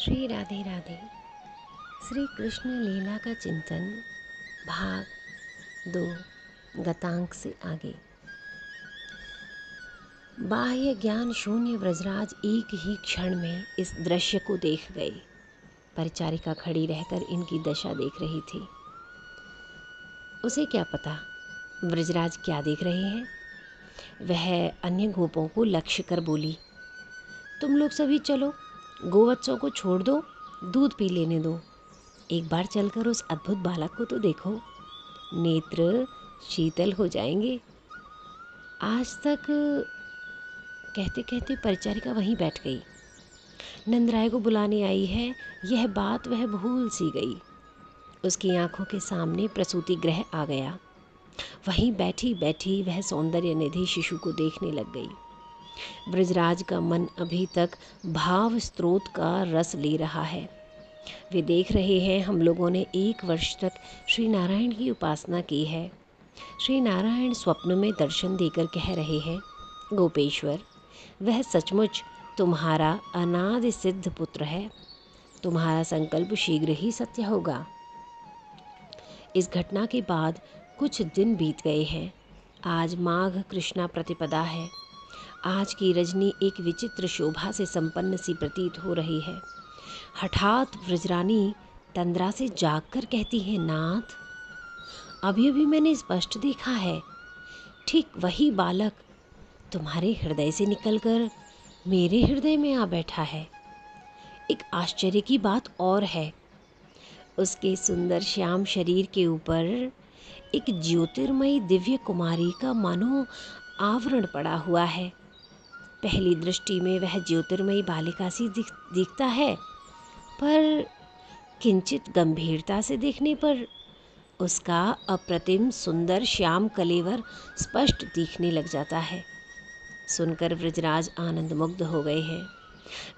श्री राधे राधे। श्री कृष्ण लीला का चिंतन भाग 2 गतांक से आगे। बाह्य ज्ञान शून्य ब्रजराज एक ही क्षण में इस दृश्य को देख गए। परिचारिका खड़ी रहकर इनकी दशा देख रही थी। उसे क्या पता ब्रजराज क्या देख रहे हैं। वह अन्य गोपों को लक्ष्य कर बोली, तुम लोग सभी चलो, गोवत्सों को छोड़ दो, दूध पी लेने दो। एक बार चलकर उस अद्भुत बालक को तो देखो, नेत्र शीतल हो जाएंगे। आज तक कहते कहते परिचारिका वहीं बैठ गई। नंदराय को बुलाने आई है, यह बात वह भूल सी गई। उसकी आंखों के सामने प्रसूति गृह आ गया। वहीं बैठी बैठी वह सौंदर्य निधि शिशु को देखने लग गई। ब्रजराज का मन अभी तक भाव स्रोत का रस ले रहा है। वे देख रहे हैं, हम लोगों ने 1 वर्ष तक श्री नारायण की उपासना की है। श्री नारायण स्वप्न में दर्शन देकर कह रहे हैं, गोपेश्वर, वह सचमुच तुम्हारा अनादि सिद्ध पुत्र है। तुम्हारा संकल्प शीघ्र ही सत्य होगा। इस घटना के बाद कुछ दिन बीत गए हैं। आज माघ कृष्णा प्रतिपदा है। आज की रजनी एक विचित्र शोभा से संपन्न सी प्रतीत हो रही है। हठात व्रजरानी तंद्रा से जागकर कहती है, नाथ, अभी अभी मैंने स्पष्ट देखा है, ठीक वही बालक तुम्हारे हृदय से निकलकर मेरे हृदय में आ बैठा है। एक आश्चर्य की बात और है, उसके सुंदर श्याम शरीर के ऊपर एक ज्योतिर्मयी दिव्य कुमारी का मानो आवरण पड़ा हुआ है। पहली दृष्टि में वह ज्योतिर्मयी बालिका सी दिखता है, पर किंचित गंभीरता से देखने पर उसका अप्रतिम सुंदर श्याम कलेवर स्पष्ट दिखने लग जाता है। सुनकर ब्रजराज आनंद मुग्ध हो गए हैं।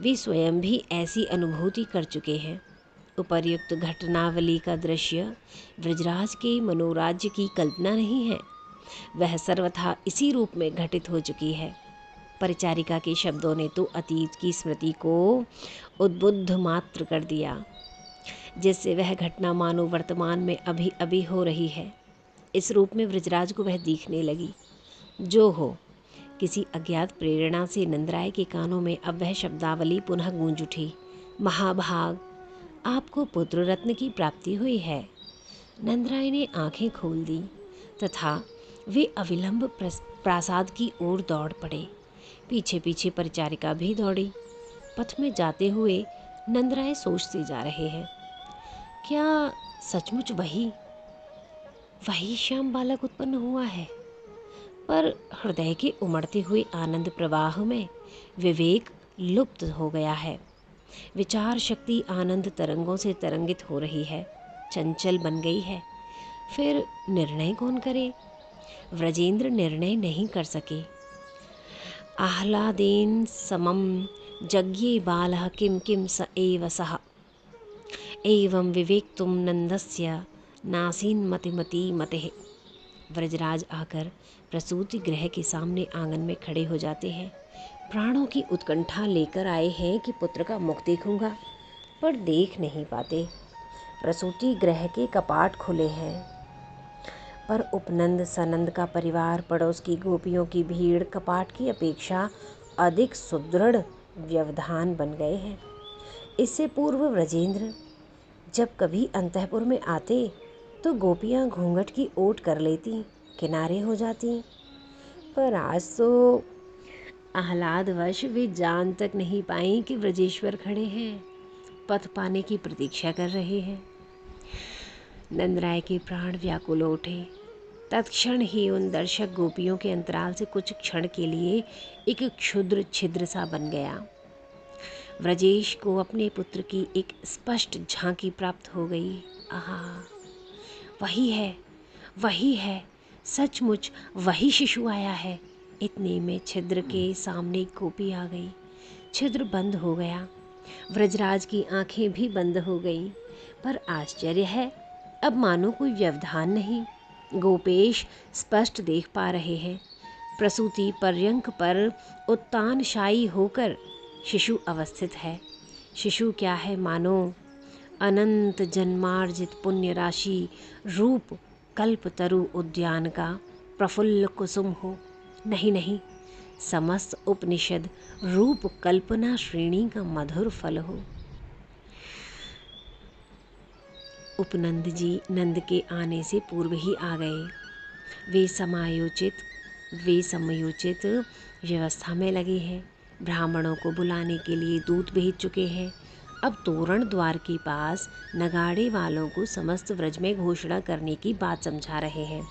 वे स्वयं भी ऐसी अनुभूति कर चुके हैं। उपर्युक्त घटनावली का दृश्य ब्रजराज के मनोराज्य की कल्पना नहीं है, वह सर्वथा इसी रूप में घटित हो चुकी है। परिचारिका के शब्दों ने तो अतीत की स्मृति को उद्बुद्ध मात्र कर दिया, जिससे वह घटना मानो वर्तमान में अभी अभी हो रही है। इस रूप में ब्रजराज को वह दिखने लगी। जो हो, किसी अज्ञात प्रेरणा से नंदराय के कानों में अब वह शब्दावली पुनः गूंज उठी, महाभाग, आपको पुत्र रत्न की प्राप्ति हुई है। नंदराय ने आंखें खोल दी तथा वे अविलंब प्रासाद की ओर दौड़ पड़े। पीछे पीछे परिचारिका भी दौड़ी। पथ में जाते हुए नंदराय सोचते जा रहे हैं, क्या सचमुच वही श्याम बालक उत्पन्न हुआ है? पर हृदय के उमड़ते हुए आनंद प्रवाह में विवेक लुप्त हो गया है। विचार शक्ति आनंद तरंगों से तरंगित हो रही है, चंचल बन गई है। फिर निर्णय कौन करे? व्रजेंद्र निर्णय नहीं कर सके। आह्लादेन समम जज्ञे बालः किं किं स एव सः, एवं विवेक्तुम नंदस्य नासीन मतिमती मतिः। व्रजराज आकर प्रसूति गृह के सामने आंगन में खड़े हो जाते हैं। प्राणों की उत्कंठा लेकर आए हैं कि पुत्र का मुख देखूंगा, पर देख नहीं पाते। प्रसूति गृह के कपाट खुले हैं, पर उपनंद सनंद का परिवार, पड़ोस की गोपियों की भीड़ कपाट की अपेक्षा अधिक सुदृढ़ व्यवधान बन गए हैं। इससे पूर्व व्रजेंद्र जब कभी अंतःपुर में आते तो गोपियां घूंघट की ओट कर लेती, किनारे हो जाती, पर आज तो आह्लादवश वे जान तक नहीं पाई कि ब्रजेश्वर खड़े हैं, पथ पाने की प्रतीक्षा कर रहे हैं। नंदराय के प्राण व्याकुल उठे। तत्क्षण ही उन दर्शक गोपियों के अंतराल से कुछ क्षण के लिए एक क्षुद्र छिद्र सा बन गया। व्रजेश को अपने पुत्र की एक स्पष्ट झांकी प्राप्त हो गई। आहा, वही है, सचमुच वही शिशु आया है। इतने में छिद्र के सामने गोपी आ गई। छिद्र बंद हो गया। व्रजराज की आंखें भी बंद हो गईं। पर आश्चर्य है, अब मानो कोई व्यवधान नहीं। गोपेश स्पष्ट देख पा रहे हैं। प्रसूति पर्यंक पर उत्तानशायी होकर शिशु अवस्थित है। शिशु क्या है मानो अनंत जन्मार्जित पुण्य राशि, रूप कल्प तरु उद्यान का प्रफुल्ल कुसुम हो। नहीं नहीं, समस्त उपनिषद रूप कल्पना श्रेणी का मधुर फल हो। उपनंद जी नंद के आने से पूर्व ही आ गए। वे समयोचित व्यवस्था में लगे हैं। ब्राह्मणों को बुलाने के लिए दूत भेज चुके हैं। अब तोरण द्वार के पास नगाड़े वालों को समस्त व्रज में घोषणा करने की बात समझा रहे हैं।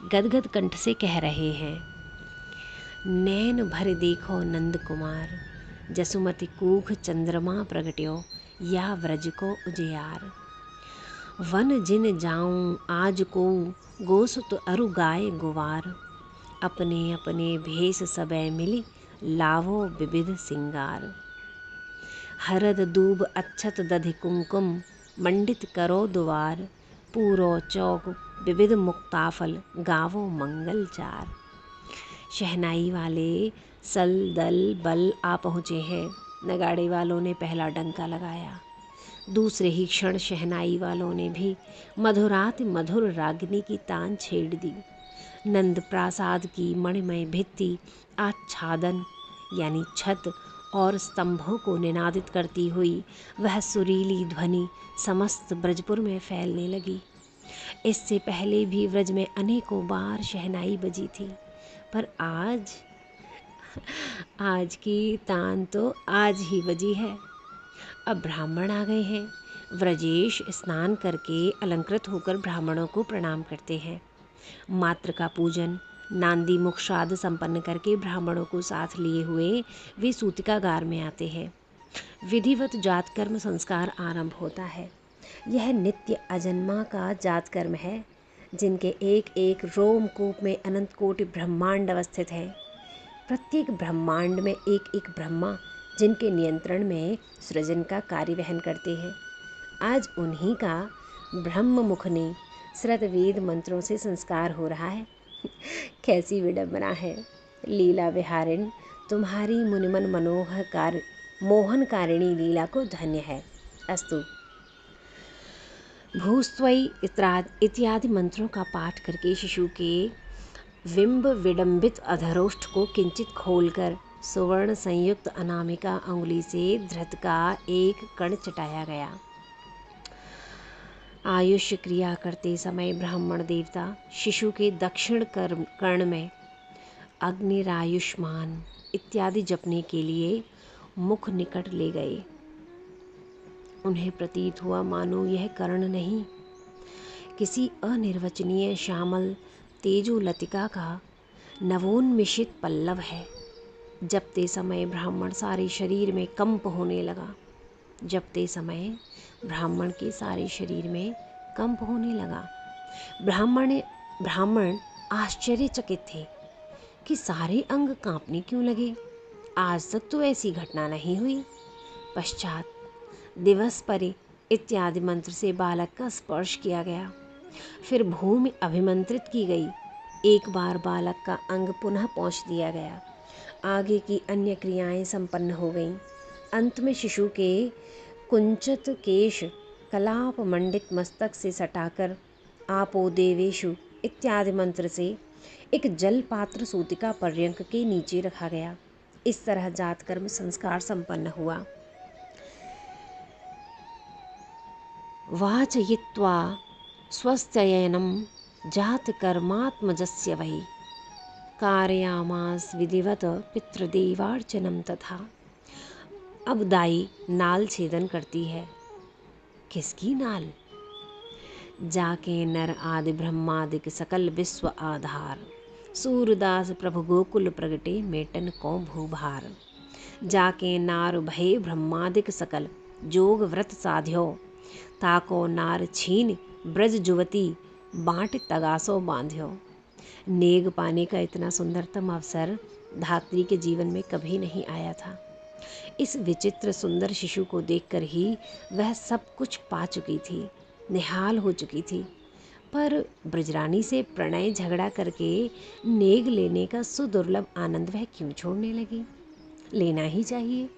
गदगद कंठ से कह रहे हैं, नैन भर देखो नंद कुमार, जसुमति कूख चंद्रमा प्रगट्यो, या व्रज को उजियार। वन जिन जाऊं आज को, गोसुत अरु गाय गुवार। अपने अपने भेष सबे मिली, लावो विविध सिंगार। हरद दूब अच्छत दधि कुमकुम, मंडित करो द्वार। पूरो चौक विविध मुक्ताफल, गावो मंगल चार। शहनाई वाले सल दल बल आ पहुँचे हैं। नगाड़े वालों ने पहला डंका लगाया। दूसरे ही क्षण शहनाई वालों ने भी मधुराति मधुर रागिनी की तान छेड़ दी। नंद प्रासाद की मणिमय भित्ति आच्छादन यानी छत और स्तंभों को निनादित करती हुई वह सुरीली ध्वनि समस्त ब्रजपुर में फैलने लगी। इससे पहले भी व्रज में अनेकों बार शहनाई बजी थी, पर आज की तान तो आज ही बजी है। अब ब्राह्मण आ गए हैं। व्रजेश स्नान करके अलंकृत होकर ब्राह्मणों को प्रणाम करते हैं। मात्र का पूजन नांदी मुख श्राद्ध संपन्न करके ब्राह्मणों को साथ लिए हुए वे सूतिकागार में आते हैं। विधिवत जातकर्म संस्कार आरंभ होता है। यह नित्य अजन्मा का जातकर्म है, जिनके एक एक रोमकूप में अनंत कोटि ब्रह्मांड अवस्थित है। प्रत्येक ब्रह्मांड में एक एक ब्रह्मा जिनके नियंत्रण में सृजन का कार्य वहन करते हैं। आज उन्हीं का ब्रह्म मुख ने श्रत वेद मंत्रों से संस्कार हो रहा है। कैसी विडंबना है लीला विहारिण, तुम्हारी मुनिमन मोहनकारिणी लीला को धन्य है। अस्तु। भूस्त्वयि इत्यादि मंत्रों का पाठ करके शिशु के बिंब विडंबित अधरोष्ठ को किंचित खोलकर सुवर्ण संयुक्त अनामिका अंगुली से धृत का एक कण चटाया गया। आयुष क्रिया करते समय ब्राह्मण देवता शिशु के दक्षिण कर्ण में अग्निरायुष्मान इत्यादि जपने के लिए मुख निकट ले गए। उन्हें प्रतीत हुआ मानो यह कर्ण नहीं, किसी अनिर्वचनीय श्यामल तेजो लतिका का नवोन्मिषित पल्लव है। जपते समय ब्राह्मण सारे शरीर में कंप होने लगा। जपते समय ब्राह्मण के सारे शरीर में कंप होने लगा। ब्राह्मण आश्चर्यचकित थे कि सारे अंग कांपने क्यों लगे। आज तक तो ऐसी घटना नहीं हुई। पश्चात दिवस परे इत्यादि मंत्र से बालक का स्पर्श किया गया। फिर भूमि अभिमंत्रित की गई। एक बार बालक का अंग पुनः पोंछ दिया गया। आगे की अन्य क्रियाएं संपन्न हो गईं। अंत में शिशु के कुंचित केश कलाप मंडित मस्तक से सटाकर आपो देवेशु इत्यादि मंत्र से एक जल पात्र सूतिका पर्यंक के नीचे रखा गया। इस तरह जातकर्म संस्कार संपन्न हुआ। वाचयित्वा स्वस्त्ययनं जातकर्मात्मजस्य वै, कारयामास विधिवत पितृदेवार्चनम तथा। अब दाई नाल छेदन करती है। किसकी नाल? जाके नर आदि ब्रह्मादिक सकल विश्व आधार, सूरदास प्रभु गोकुल प्रगटे मेटन को भूभार। जाके नार भय ब्रह्मादिक सकल, जोग व्रत साध्यो, ताको नार छीन ब्रज जुवती, बाँट तगासो बांध्यो। नेग पाने का इतना सुंदरतम अवसर धात्री के जीवन में कभी नहीं आया था। इस विचित्र सुंदर शिशु को देखकर ही वह सब कुछ पा चुकी थी, निहाल हो चुकी थी। पर ब्रजरानी से प्रणय झगड़ा करके नेग लेने का सुदुर्लभ आनंद वह क्यों छोड़ने लगी? लेना ही चाहिए।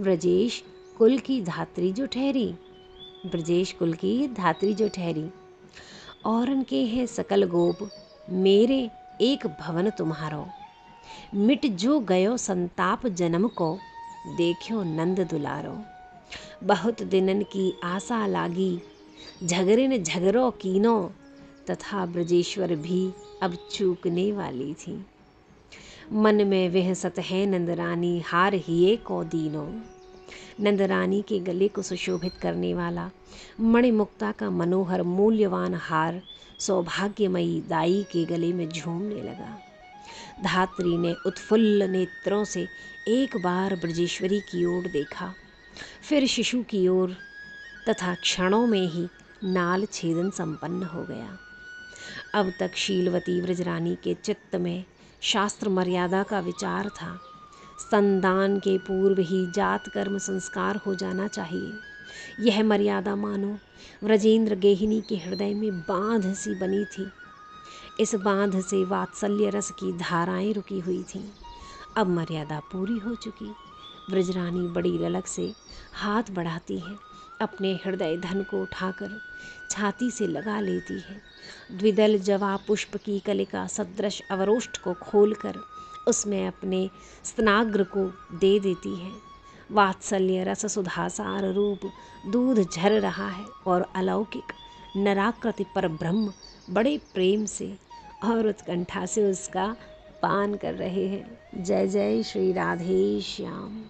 ब्रजेश कुल की धात्री जो ठहरी, ब्रजेश कुल की धात्री जो ठहरी। औरन के हैं सकल गोप, मेरे एक भवन तुम्हारो। मिट जो गयो संताप जन्म को, देखियो नंद दुलारो। बहुत दिनन की आशा लागी, झगरिन झगरो कीनो, तथा ब्रजेश्वर भी अब चूकने वाली थी। मन में वह सत है नंदरानी, हार हिये को दीनो। नंदरानी के गले को सुशोभित करने वाला मणिमुक्ता का मनोहर मूल्यवान हार सौभाग्यमयी दाई के गले में झूमने लगा। धात्री ने उत्फुल्ल नेत्रों से एक बार ब्रजेश्वरी की ओर देखा, फिर शिशु की ओर, तथा क्षणों में ही नाल छेदन संपन्न हो गया। अब तक शीलवती ब्रजरानी के चित्त में शास्त्र मर्यादा का विचार था। संदान के पूर्व ही जात कर्म संस्कार हो जाना चाहिए। यह मर्यादा मानो व्रजेंद्र गेहिनी के हृदय में बांध सी बनी थी। इस बांध से वात्सल्य रस की धाराएं रुकी हुई थीं। अब मर्यादा पूरी हो चुकी। ब्रजरानी बड़ी ललक से हाथ बढ़ाती है, अपने हृदय धन को उठाकर छाती से लगा लेती है। द्विदल जवा पुष्प की कलिका सदृश अवरोष्ठ को खोलकर उसमें अपने स्तनाग्र को दे देती है। वात्सल्य रस सुधासार रूप दूध झर रहा है और अलौकिक नराकृति पर ब्रह्म बड़े प्रेम से और उत्कंठा से उसका पान कर रहे हैं। जय जय श्री राधे श्याम।